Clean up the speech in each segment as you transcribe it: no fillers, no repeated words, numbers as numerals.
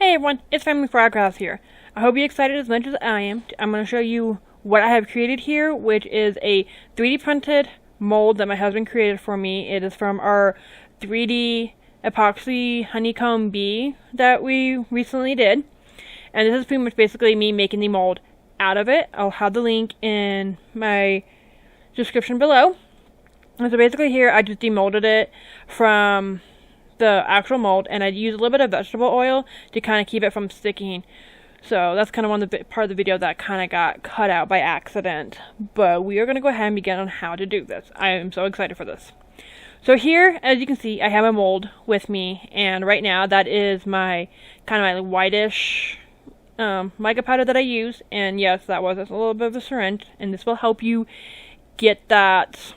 Hey everyone, it's Family Froghouse here. I hope you're excited as much as I am. I'm going to show you what I have created here, which is a 3D printed mold that my husband created for me. It is from our 3D epoxy honeycomb bee that we recently did. And this is pretty much basically me making the mold out of it. I'll have the link in my description below. And so basically here I just demolded it from the actual mold, and I used a little bit of vegetable oil to kind of keep it from sticking. So that's kind of one of the part of the video that kind of got cut out by accident. But we are going to go ahead and begin on how to do this. I am so excited for this. So here, as you can see, I have a mold with me, and right now that is my kind of my whitish mica powder that I use. And yes, that was a little bit of a syringe, and this will help you get that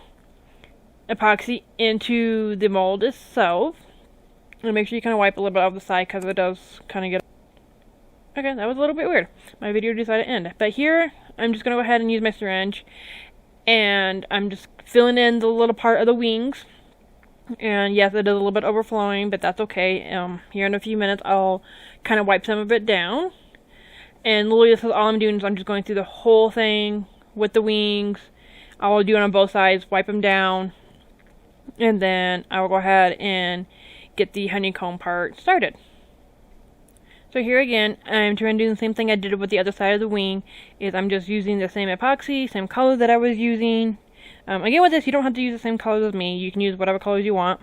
epoxy into the mold itself. And make sure you kind of wipe a little bit off the side because it does kind of get... Okay, that was a little bit weird. My video decided to end. But here, I'm just going to go ahead and use my syringe. And I'm just filling in the little part of the wings. And yes, it is a little bit overflowing, but that's okay. Here in a few minutes, I'll kind of wipe some of it down. And literally, this is all I'm doing is I'm just going through the whole thing with the wings. I'll do it on both sides, wipe them down. And then I will go ahead and get the honeycomb part started. So here again, I'm trying to do the same thing I did with the other side of the wing. Is I'm just using the same epoxy, same color that I was using. Again, with this, you don't have to use the same colors as me. You can use whatever colors you want.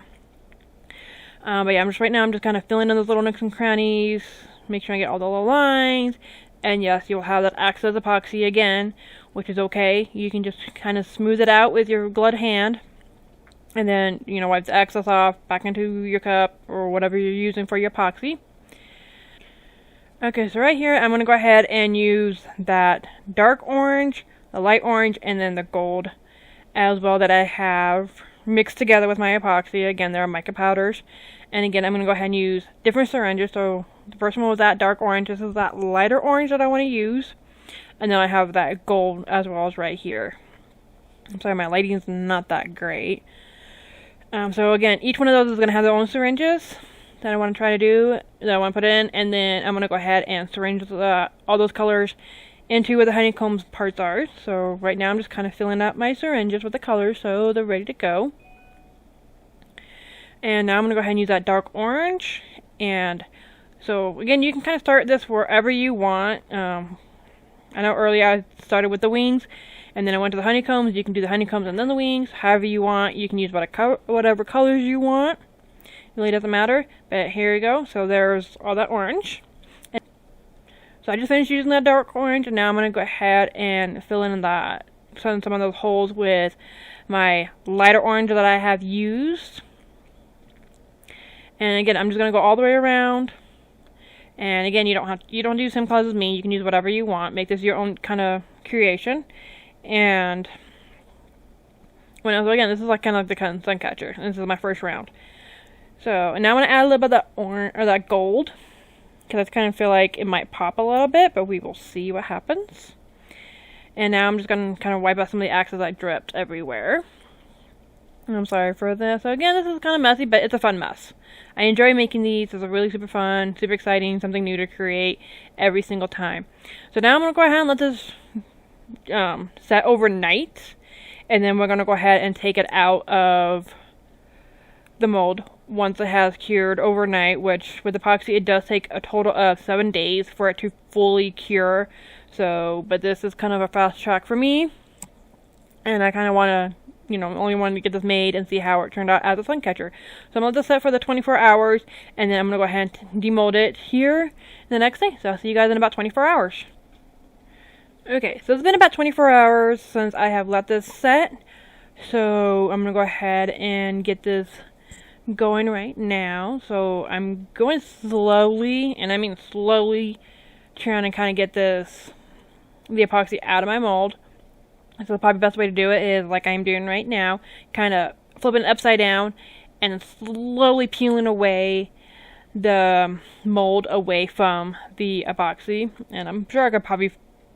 But yeah, right now I'm just kind of filling in those little nooks and crannies. Make sure I get all the little lines. And yes, you'll have that access epoxy again, which is okay. You can just kind of smooth it out with your gloved hand. And then, you know, wipe the excess off back into your cup or whatever you're using for your epoxy. Okay, so right here, I'm going to go ahead and use that dark orange, the light orange, and then the gold as well that I have mixed together with my epoxy. Again, there are mica powders. And again, I'm going to go ahead and use different syringes. So the first one was that dark orange. This is that lighter orange that I want to use. And then I have that gold as well as right here. I'm sorry, my lighting's not that great. So again, each one of those is going to have their own syringes that I want to try to do, that I want to put in, and then I'm going to go ahead and syringe all those colors into where the honeycomb parts are. So right now I'm just kind of filling up my syringes with the colors so they're ready to go. And now I'm going to go ahead and use that dark orange. And so again, you can kind of start this wherever you want. I know earlier I started with the wings, and then I went to the honeycombs. You can do the honeycombs and then the wings, however you want. You can use whatever colors you want. It really doesn't matter. But here you go. So there's all that orange. So I just finished using that dark orange, and now I'm going to go ahead and fill in some of those holes with my lighter orange that I have used. And again, I'm just going to go all the way around. And again, you don't do the same colors as me. You can use whatever you want. Make this your own kind of creation. And so again, this is like kind of like the Suncatcher. This is my first round. So and now I'm gonna add a little bit of that orange or that gold, because I kind of feel like it might pop a little bit, but we will see what happens. And now I'm just gonna kind of wipe out some of the excess that dripped everywhere. And I'm sorry for this. So again, this is kind of messy, but it's a fun mess. I enjoy making these. It's really super fun, super exciting, something new to create every single time. So now I'm gonna go ahead and let this set overnight, and then we're going to go ahead and take it out of the mold once it has cured overnight, which with epoxy it does take a total of 7 days for it to fully cure. So but this is kind of a fast track for me, and I kind of want to, only wanted to get this made and see how it turned out as a Suncatcher. So I'm going to let this set for the 24 hours, and then I'm going to go ahead and demold it here the next day. So I'll see you guys in about 24 hours. Okay, so it's been about 24 hours since I have let this set. So I'm going to go ahead and get this going right now. So I'm going slowly, and I mean slowly, trying to kind of get the epoxy out of my mold. So the probably best way to do it is like I'm doing right now, kind of flipping it upside down and slowly peeling away the mold away from the epoxy. And I'm sure I could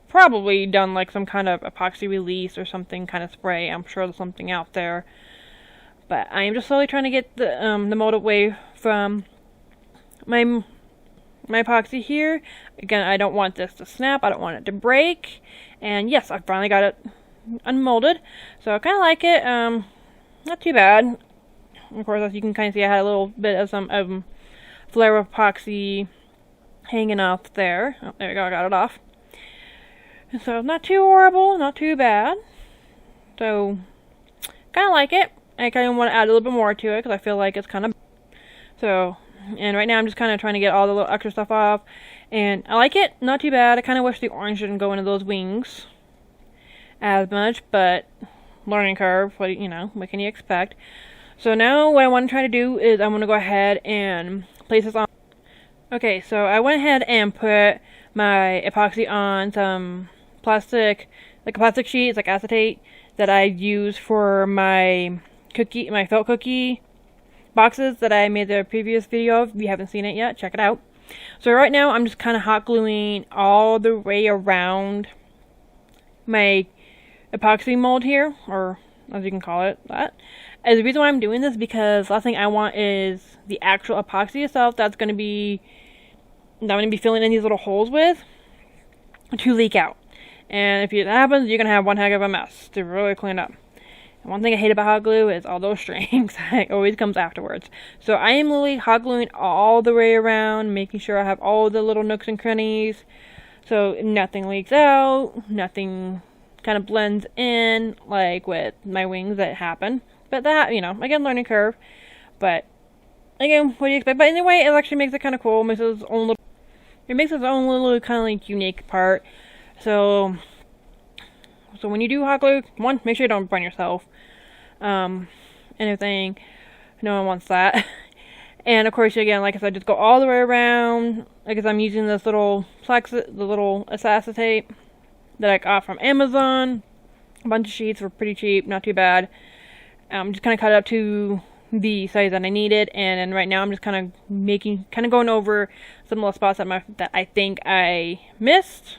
probably done like some kind of epoxy release or something kind of spray. I'm sure there's something out there. But I am just slowly trying to get the mold away from my my epoxy here. Again, I don't want this to snap. I don't want it to break. And yes, I finally got it unmolded. So I kind of like it. Not too bad. Of course, as you can kind of see, I had a little bit of some flare of epoxy hanging off there. Oh, there we go, I got it off. So not too horrible, not too bad. So kind of like it. I kind of want to add a little bit more to it because I feel like it's kind of... So, and right now I'm just kind of trying to get all the little extra stuff off. And I like it, not too bad. I kind of wish the orange didn't go into those wings as much, but learning curve, what can you expect? So now what I want to try to do is I'm going to go ahead and place this on. Okay, so I went ahead and put my epoxy on some plastic, like a plastic sheet, it's like acetate, that I use for my felt cookie boxes that I made the previous video of. If you haven't seen it yet, check it out. So right now I'm just kind of hot gluing all the way around my epoxy mold here, or as you can call it that. And the reason why I'm doing this because last thing I want is the actual epoxy itself that I'm going to be filling in these little holes with to leak out. And if that happens, you're going to have one heck of a mess to really clean up. And one thing I hate about hot glue is all those strings. It always comes afterwards. So I am literally hot gluing all the way around, making sure I have all the little nooks and crannies so nothing leaks out, nothing kind of blends in like with my wings that happen. But that, again, learning curve. But again, what do you expect? But anyway, it actually makes it kind of cool. It makes its own little kind of like unique part. So when you do hot glue, one, make sure you don't burn yourself. Anything, no one wants that. And of course, again, like I said, just go all the way around. Like I'm using this the little acetate that I got from Amazon. A bunch of sheets were pretty cheap, not too bad. Just kind of cut it up to the size that I needed, and then right now I'm just kind of going over some little spots that I think I missed,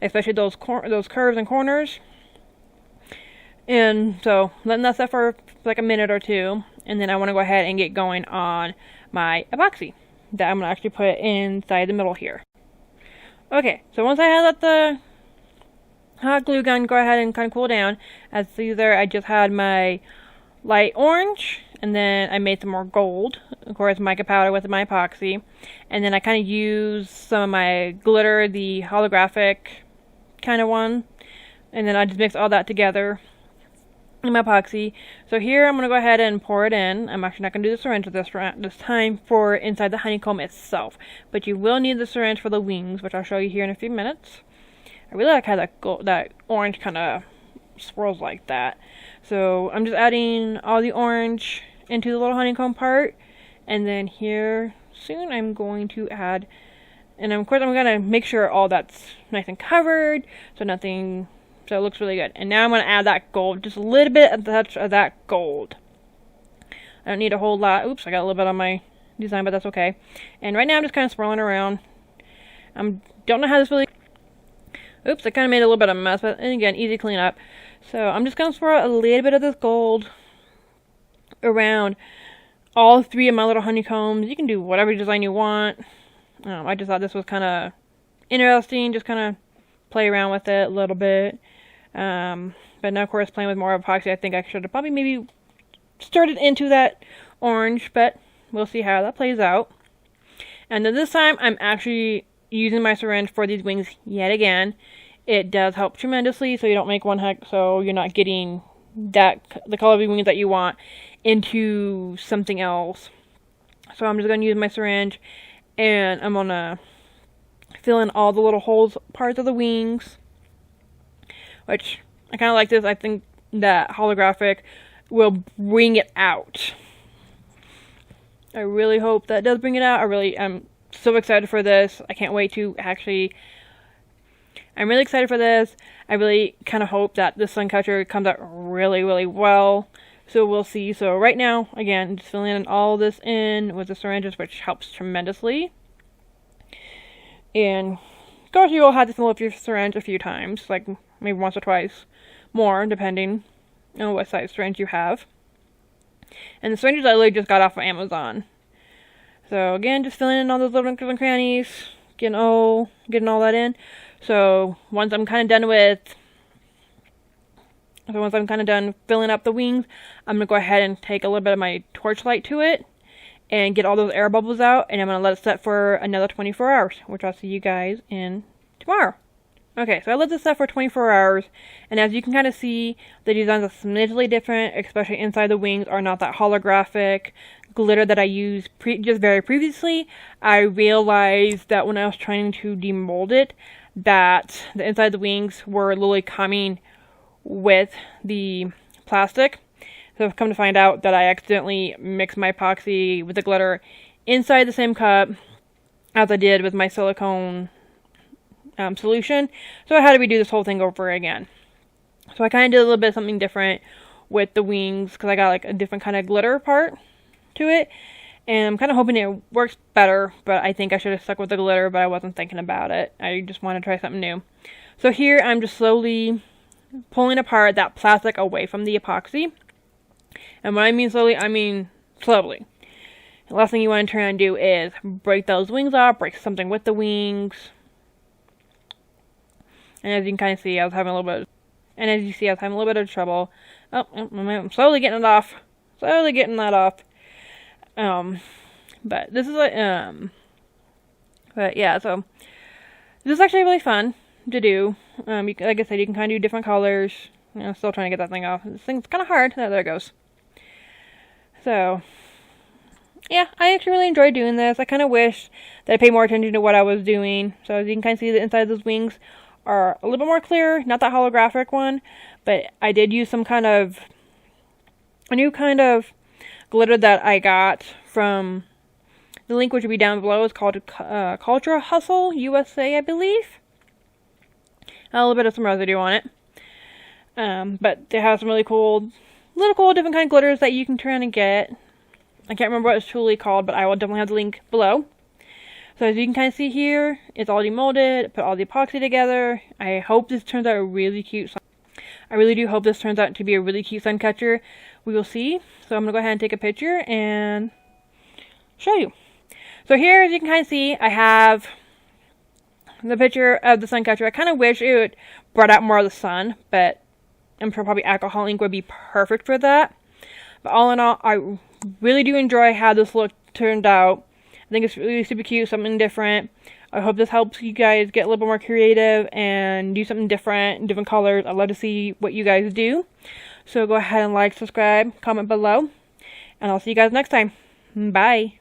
especially those curves and corners. And so letting that set for like a minute or two, and then I want to go ahead and get going on my epoxy that I'm going to actually put inside the middle here. Okay, so once I have the hot glue gun go ahead and kind of cool down, as you see there, I just had my light orange, and then I made some more gold, of course mica powder with my epoxy, and then I kind of used some of my glitter, the holographic kind of one, and then I just mixed all that together in my epoxy. So here I'm going to go ahead and pour it in. I'm actually not going to do the syringe this time for inside the honeycomb itself, but you will need the syringe for the wings, which I'll show you here in a few minutes. I really like how that orange kind of swirls like that. So I'm just adding all the orange into the little honeycomb part, and then here soon I'm going to add, and of course I'm going to make sure all that's nice and covered, so it looks really good. And now I'm going to add that gold, just a little bit of that gold. I don't need a whole lot. Oops, I got a little bit on my design, but that's okay. And right now I'm just kind of swirling around. Don't know how this really... Oops, I kind of made a little bit of a mess, but again, easy to clean up. So I'm just going to swirl a little bit of this gold around all three of my little honeycombs. You can do whatever design you want. I just thought this was kind of interesting, just kind of play around with it a little bit. But now, of course, playing with more epoxy, I think I should have probably maybe stirred it into that orange, but we'll see how that plays out. And then this time, I'm actually using my syringe for these wings yet again. It does help tremendously, so you don't make so you're not getting the color of the wings that you want into something else. So I'm just going to use my syringe, and I'm going to fill in all the little holes parts of the wings, which I kind of like this. I think that holographic will bring it out. I really hope that does bring it out. I'm so excited for this. I can't wait to actually... I'm really excited for this. I really kind of hope that this Suncatcher comes out really, really well. So we'll see. So right now, again, just filling in all this in with the syringes, which helps tremendously. And of course, you will have to fill up your syringe a few times, like maybe once or twice more, depending on what size syringe you have. And the syringes I literally just got off of Amazon. So again, just filling in all those little nooks and crannies, getting all that in. So once I'm kind of done filling up the wings, I'm going to go ahead and take a little bit of my torchlight to it and get all those air bubbles out, and I'm going to let it set for another 24 hours, which I'll see you guys in tomorrow. Okay, so I let this set for 24 hours, and as you can kind of see, the designs are smidgely different, especially inside the wings are not that holographic glitter that I used just very previously. I realized that when I was trying to demold it, that the inside of the wings were literally coming with the plastic. So I've come to find out that I accidentally mixed my epoxy with the glitter inside the same cup as I did with my silicone solution. So I had to redo this whole thing over again. So I kind of did a little bit of something different with the wings because I got like a different kind of glitter part to it. And I'm kind of hoping it works better, but I think I should have stuck with the glitter, but I wasn't thinking about it. I just want to try something new. So here I'm just slowly pulling apart that plastic away from the epoxy. And when I mean slowly, I mean slowly. The last thing you want to try and do is break those wings off, break something with the wings. And as you can kind of see, I was having a little bit of trouble. Oh, I'm slowly getting it off. Slowly getting that off. But this is but yeah, so this is actually really fun to do. Like I said, you can kind of do different colors. Still trying to get that thing off. This thing's kind of hard. Oh, there it goes. So, yeah, I actually really enjoyed doing this. I kind of wish that I paid more attention to what I was doing. So as you can kind of see, the inside of those wings are a little bit more clear. Not that holographic one, but I did use a new kind of glitter that I got from the link, which will be down below. It's called Culture Hustle USA, I believe. A little bit of some residue on it. But they have some really cool different kind of glitters that you can try and get. I can't remember what it's truly called, but I will definitely have the link below. So as you can kind of see here, it's all demolded, put all the epoxy together. I hope this turns out really cute. I really do hope this turns out to be a really cute sun catcher. We will see. So I'm going to go ahead and take a picture and show you. So here, as you can kind of see, I have the picture of the sun catcher. I kind of wish it would brought out more of the sun, but I'm sure probably alcohol ink would be perfect for that. But all in all, I really do enjoy how this look turned out. I think it's really super cute, something different. I hope this helps you guys get a little bit more creative and do something different colors. I'd love to see what you guys do. So go ahead and like, subscribe, comment below, and I'll see you guys next time. Bye.